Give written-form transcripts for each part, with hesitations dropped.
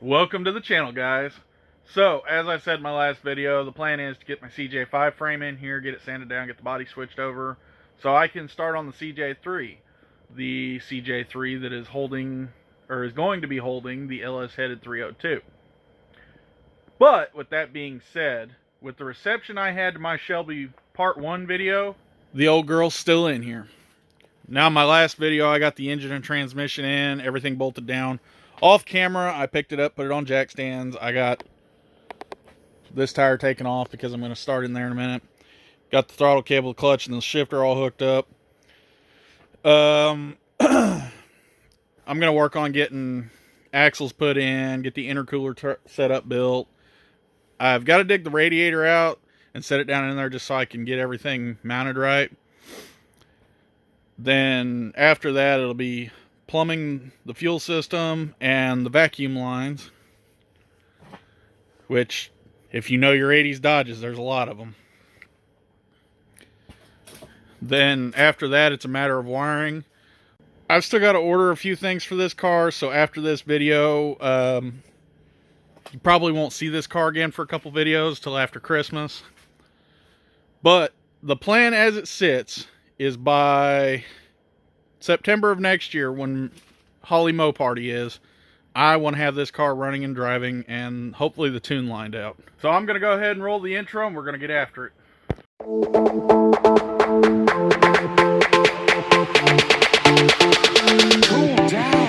Welcome to the channel, guys. So, as I said in my last video, the plan is to get my CJ5 frame in here, get it sanded down, get the body switched over, so I can start on the CJ3. The CJ3 that is holding, or is going to be holding, the LS-headed 302. But, with that being said, with the reception I had to my Shelby Part 1 video, the old girl's still in here. Now, my last video, I got the engine and transmission in, everything bolted down. Off camera, I picked it up, put it on jack stands. I got this tire taken off because I'm going to start in there in a minute. Got the throttle cable, the clutch, and the shifter all hooked up. I'm going to work on getting axles put in, get the intercooler set up, built. I've got to dig the radiator out and set it down in there just so I can get everything mounted right. Then after that, it'll be plumbing the fuel system and the vacuum lines, which, if you know your 80s Dodges, there's a lot of them. Then after that, it's a matter of wiring. I've still got to order a few things for this car, so after this video, you probably won't see this car again for a couple videos till after Christmas. But the plan as it sits is by September of next year, when Holly Mo Party is, I want to have this car running and driving, and hopefully the tune lined out. So I'm going to go ahead and roll the intro, and we're going to get after it. Cool down.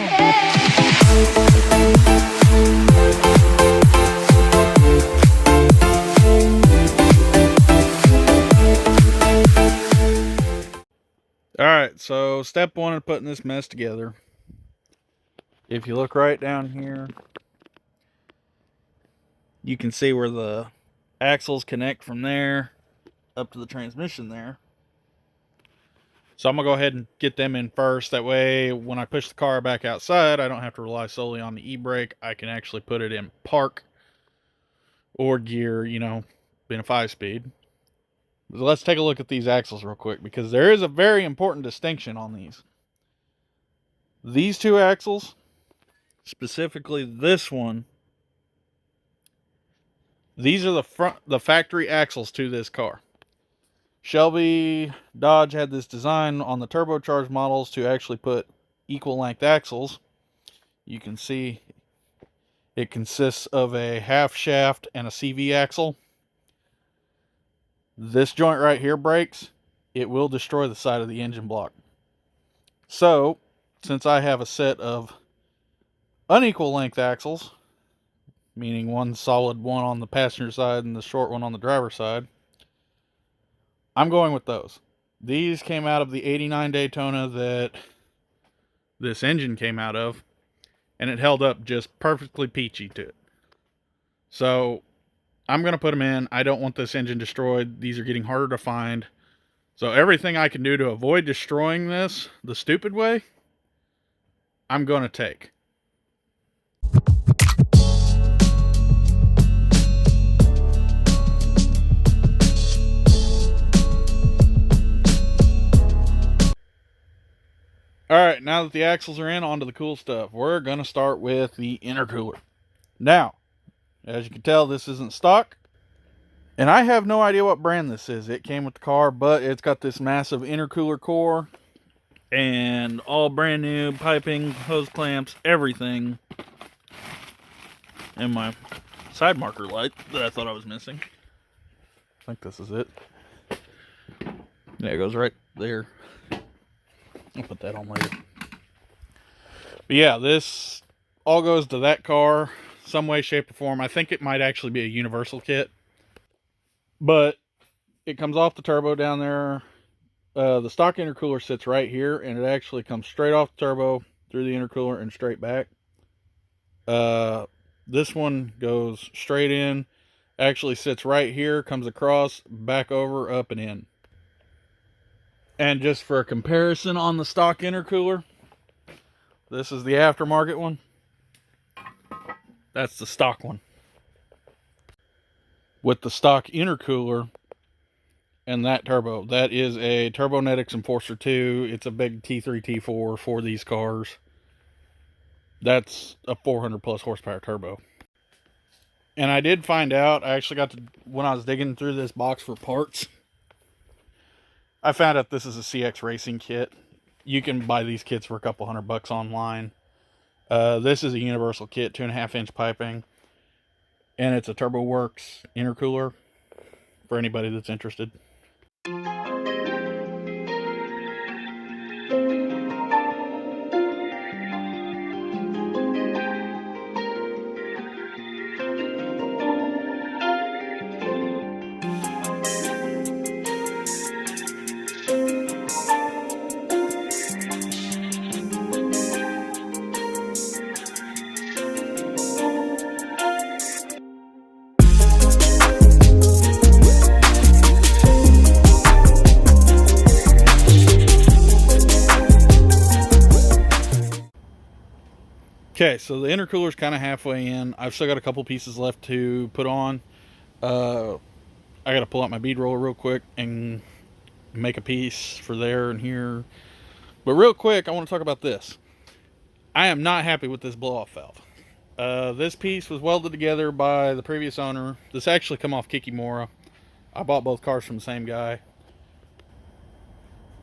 Alright, so step one in putting this mess together. If you look right down here, you can see where the axles connect from there up to the transmission there. So I'm going to go ahead and get them in first. That way, when I push the car back outside, I don't have to rely solely on the e-brake. I can actually put it in park or gear, you know, being a 5-speed. So let's take a look at these axles real quick, because there is a very important distinction on these. These two axles, specifically this one, these are the factory axles to this car. Shelby Dodge had this design on the turbocharged models to actually put equal length axles. You can see it consists of a half shaft and a CV axle. This joint right here breaks, it will destroy the side of the engine block. So, since I have a set of unequal length axles, meaning one solid one on the passenger side and the short one on the driver's side, I'm going with those. These came out of the 89 Daytona that this engine came out of, and it held up just perfectly peachy to it. So I'm going to put them in. I don't want this engine destroyed. These are getting harder to find. So everything I can do to avoid destroying this the stupid way, I'm going to take. Alright, now that the axles are in, onto the cool stuff. We're going to start with the intercooler. Now, as you can tell, this isn't stock. And I have no idea what brand this is. It came with the car, but it's got this massive intercooler core. And all brand new piping, hose clamps, everything. And my side marker light that I thought I was missing. I think this is it. Yeah, it goes right there. I'll put that on later. But yeah, this all goes to that car, some way, shape, or form. I think it might actually be a universal kit. But it comes off the turbo down there. The stock intercooler sits right here, and it actually comes straight off the turbo, through the intercooler, and straight back. This one goes straight in, actually sits right here, comes across, back over, up, and in. And just for a comparison on the stock intercooler, this is the aftermarket one. That's the stock one. With the stock intercooler and that turbo, that is a Turbonetics Enforcer 2. It's a big T3, T4 for these cars. That's a 400 plus horsepower turbo. And I did find out, I actually got to, when I was digging through this box for parts, I found out this is a CX Racing kit. You can buy these kits for a couple $100 online. This is a universal kit, 2.5-inch piping. And it's a TurboWorks intercooler for anybody that's interested. Okay, so the intercooler's kind of halfway in. I've still got a couple pieces left to put on. I got to pull out my bead roller real quick and make a piece for there and here. But real quick, I want to talk about this. I am not happy with this blow-off valve. This piece was welded together by the previous owner. This actually come off Kikimora. I bought both cars from the same guy.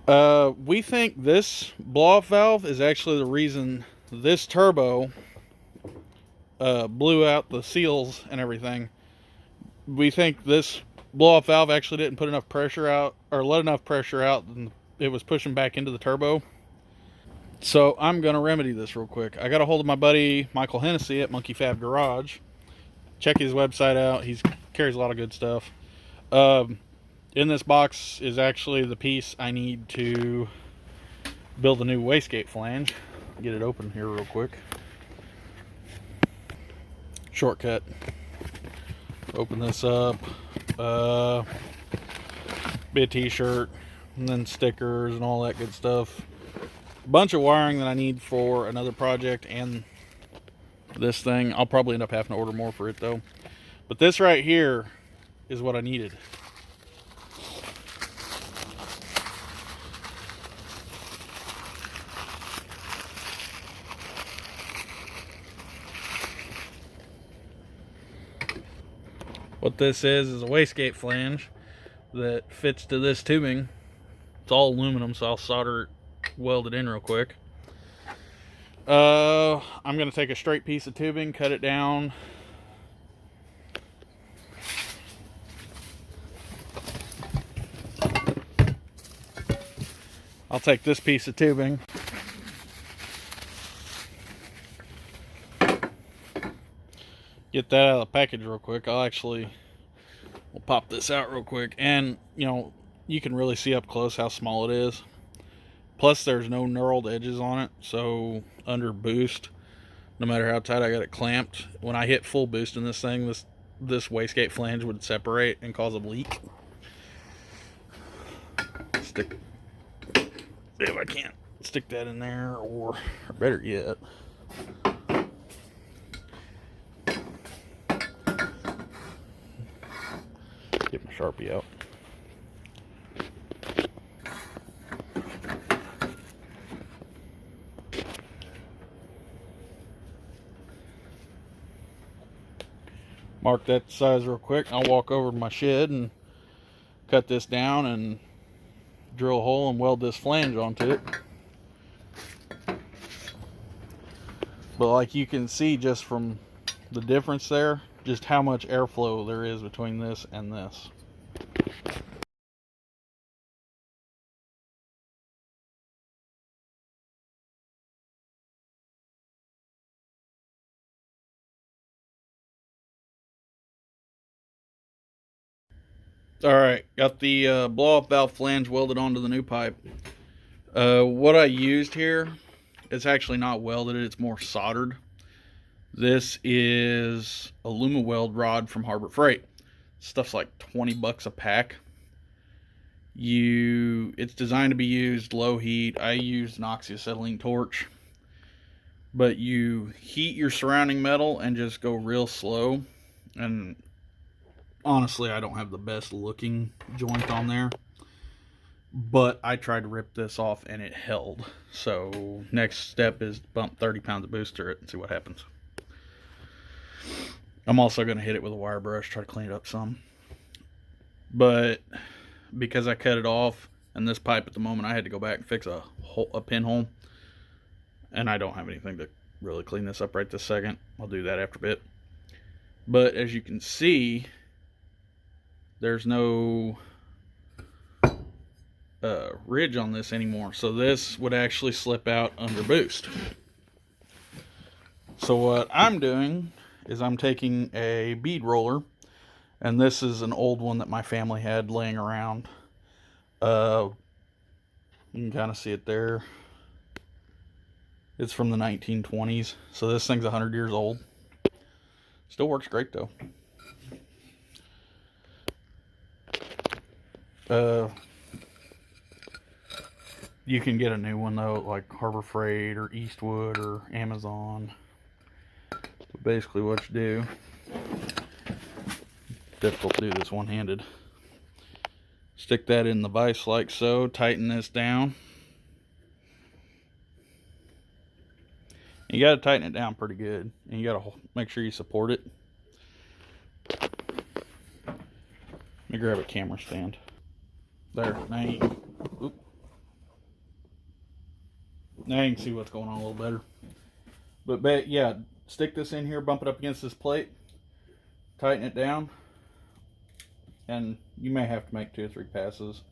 We think this blow-off valve is actually the reason this turbo blew out the seals and everything. We think this blow-off valve actually didn't put enough pressure out, or let enough pressure out, and it was pushing back into the turbo. So I'm going to remedy this real quick. I got a hold of my buddy Michael Hennessy at Monkey Fab Garage. Check his website out. He carries a lot of good stuff. In this box is actually the piece I need to build a new wastegate flange. Get it open here real quick. Shortcut. Open this up. Be a t-shirt, and then stickers and all that good stuff. A bunch of wiring that I need for another project and this thing. I'll probably end up having to order more for it though. But this right here is what I needed. What this is a wastegate flange that fits to this tubing. It's all aluminum, so I'll solder it, weld it in real quick. I'm going to take a straight piece of tubing, cut it down. I'll take this piece of tubing. Get that out of the package real quick. We'll pop this out real quick. And, you know, you can really see up close how small it is. Plus, there's no knurled edges on it. So, under boost, no matter how tight I got it clamped, when I hit full boost in this thing, this wastegate flange would separate and cause a leak. Stick, if I can't stick that in there, or better yet, get my Sharpie out. Mark that size real quick. I'll walk over to my shed and cut this down and drill a hole and weld this flange onto it. But like you can see just from the difference there, just how much airflow there is between this and this. Alright, got the blow-off valve flange welded onto the new pipe. What I used here, it's actually not welded, it's more soldered. This is a Luma-Weld rod from Harbor Freight. Stuff's like 20 bucks a pack. It's designed to be used low heat. I used an oxyacetylene torch. But you heat your surrounding metal and just go real slow. And honestly, I don't have the best looking joint on there. but I tried to rip this off and it held. So next step is bump 30 pounds of boost through it and see what happens. I'm also going to hit it with a wire brush, try to clean it up some. But because I cut it off, and this pipe at the moment, I had to go back and fix a pinhole. And I don't have anything to really clean this up right this second. I'll do that after a bit. But as you can see, there's no ridge on this anymore. So this would actually slip out under boost. So what I'm doing is I'm taking a bead roller, and this is an old one that my family had laying around. You can kind of see it there. It's from the 1920s, so this thing's 100 years old. Still works great though. You can get a new one though, like Harbor Freight or Eastwood or Amazon. So basically what you do, difficult to do this one-handed. Stick that in the vise like so, tighten this down. You got to tighten it down pretty good, and you got to make sure you support it. Let me grab a camera stand. There, now you can see what's going on a little better. But yeah, stick this in here, bump it up against this plate, tighten it down, and you may have to make 2 or 3 passes.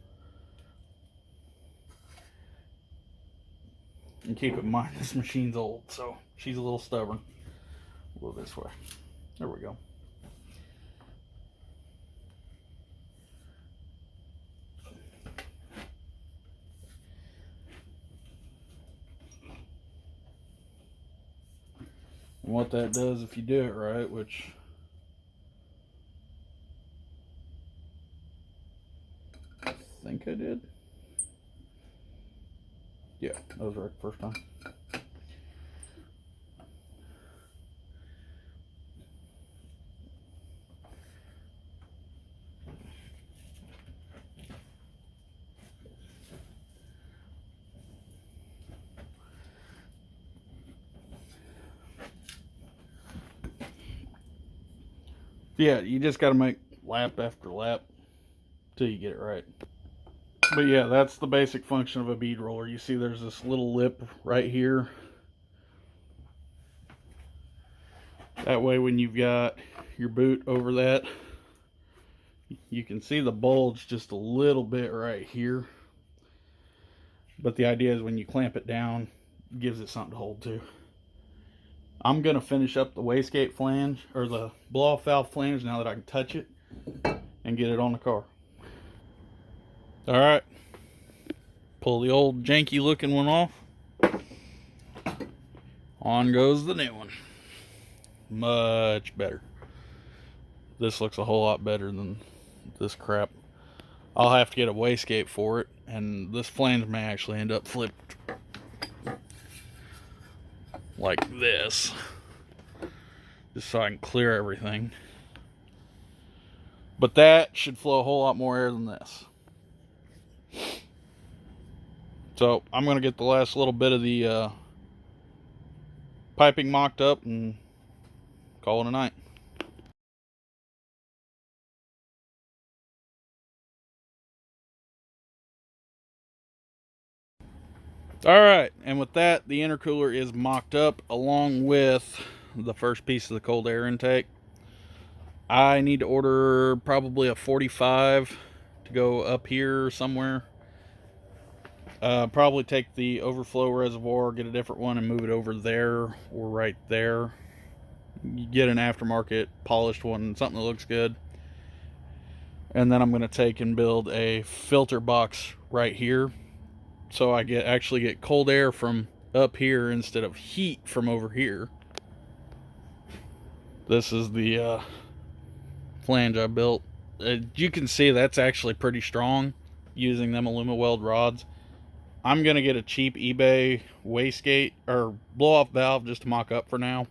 And keep in mind, this machine's old, so she's a little stubborn. We'll go this way. There we go. And what that does, if you do it right, which I think I did. Yeah, that was right the first time. Yeah, you just got to make lap after lap till you get it right. But yeah, that's the basic function of a bead roller. You see there's this little lip right here. That way when you've got your boot over that, you can see the bulge just a little bit right here. But the idea is when you clamp it down, it gives it something to hold to. I'm going to finish up the wastegate flange, or the blow-off valve flange, now that I can touch it, and get it on the car. Alright, pull the old janky looking one off. On goes the new one. Much better. This looks a whole lot better than this crap. I'll have to get a wastegate for it, and this flange may actually end up flipped like this, just so I can clear everything. But that should flow a whole lot more air than this. So I'm going to get the last little bit of the piping mocked up and call it a night. Alright, and with that, the intercooler is mocked up along with the first piece of the cold air intake. I need to order probably a 45 to go up here somewhere. Probably take the overflow reservoir, get a different one, and move it over there or right there. You get an aftermarket polished one, something that looks good. And then I'm going to take and build a filter box right here, so I actually get cold air from up here instead of heat from over here. This is the flange I built. You can see that's actually pretty strong using them Alumaweld rods. I'm going to get a cheap eBay wastegate or blow-off valve just to mock up for now.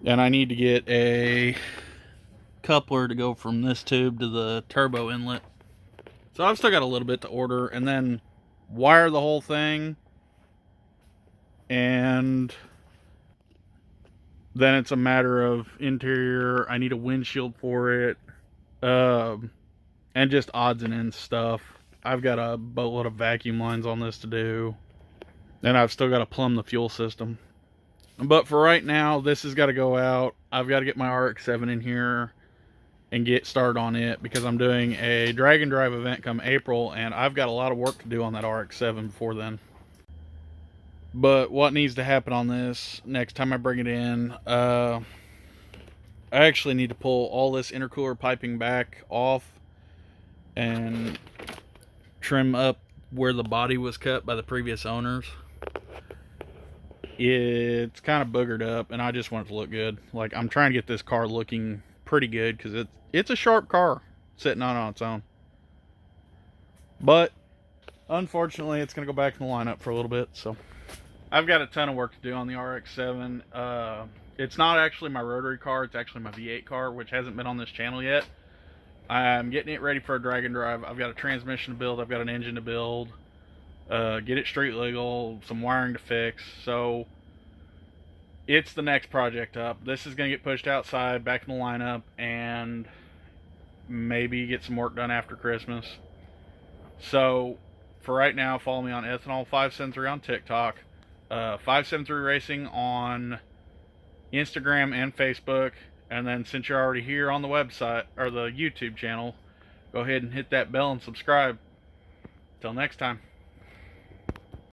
And I need to get a coupler to go from this tube to the turbo inlet. So I've still got a little bit to order, and then wire the whole thing, and then it's a matter of interior. I need a windshield for it, and just odds and ends stuff. I've got a boatload of vacuum lines on this to do, and I've still got to plumb the fuel system. But for right now, this has got to go out. I've got to get my RX-7 in here and get started on it, because I'm doing a drag and drive event come April, and I've got a lot of work to do on that RX-7 before then. But what needs to happen on this next time I bring it in, I actually need to pull all this intercooler piping back off and trim up where the body was cut by the previous owners. It's kind of boogered up, and I just want it to look good. Like, I'm trying to get this car looking pretty good, because it's a sharp car sitting on its own. But unfortunately, it's going to go back in the lineup for a little bit. So I've got a ton of work to do on the RX-7. It's not actually my rotary car, it's actually my V8 car, which hasn't been on this channel yet. I'm getting it ready for a drag and drive. I've got a transmission to build, I've got an engine to build, get it street legal, some wiring to fix. So it's the next project up. This is going to get pushed outside, back in the lineup, and maybe get some work done after Christmas. So for right now, follow me on Ethanol573 on TikTok, 573 Racing on Instagram and Facebook. And then, since you're already here on the website or the YouTube channel, go ahead and hit that bell and subscribe. Till next time.